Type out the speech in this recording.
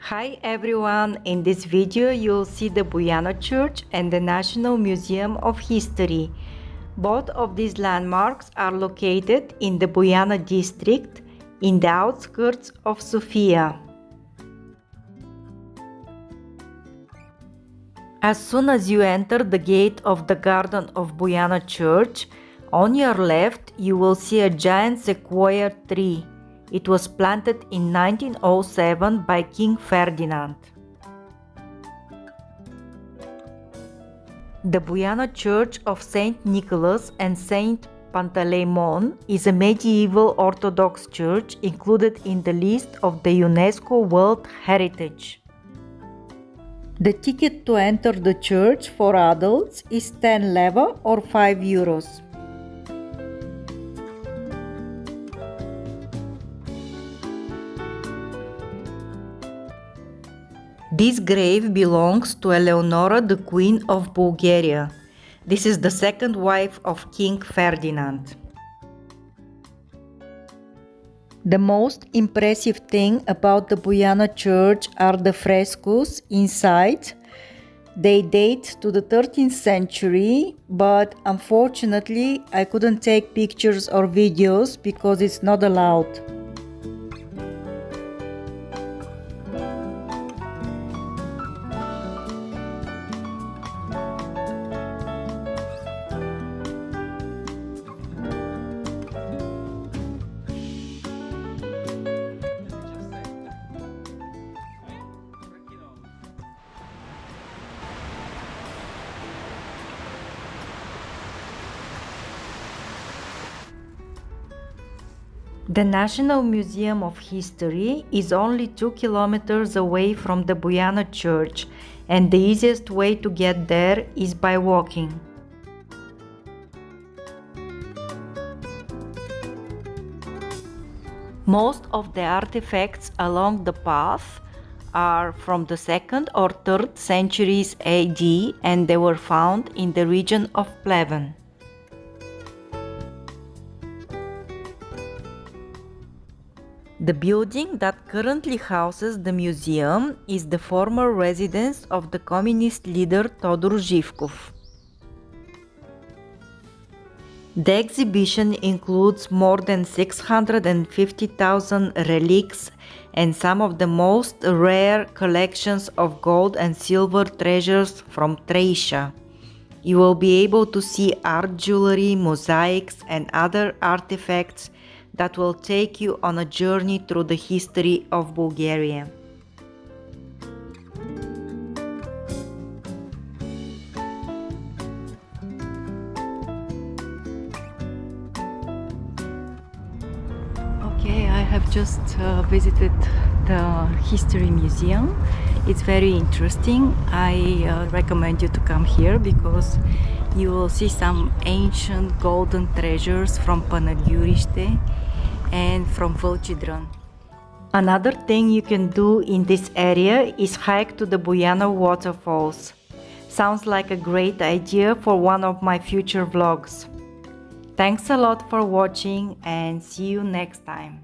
Hi everyone, in this video you'll see the Boyana Church and the National Museum of History. Both of these landmarks are located in the Boyana district in the outskirts of Sofia. As soon as you enter the gate of the garden of Boyana Church, on your left you will see a giant sequoia tree. It was planted in 1907 by King Ferdinand. The Boyana Church of Saint Nicholas and Saint Panteleimon is a medieval Orthodox church included in the list of the UNESCO World Heritage. The ticket to enter the church for adults is 10 leva or 5 euros. This grave belongs to Eleonora, the Queen of Bulgaria. This is the second wife of King Ferdinand. The most impressive thing about the Boyana Church are the frescoes inside. They date to the 13th century, but unfortunately I couldn't take pictures or videos because it's not allowed. The National Museum of History is only 2 kilometers away from the Boyana Church, and the easiest way to get there is by walking. Most of the artifacts along the path are from the 2nd or 3rd centuries AD, and they were found in the region of Pleven. The building that currently houses the museum is the former residence of the communist leader Todor Zhivkov. The exhibition includes more than 650,000 relics and some of the most rare collections of gold and silver treasures from Thracia. You will be able to see art jewelry, mosaics, and other artifacts that will take you on a journey through the history of Bulgaria. Okay, I have just visited the History Museum. It's very interesting. I recommend you to come here because you will see some ancient golden treasures from Panagyuriste and from Vlčidran. Another thing you can do in this area is hike to the Boyana waterfalls. Sounds like a great idea for one of my future vlogs. Thanks a lot for watching and see you next time.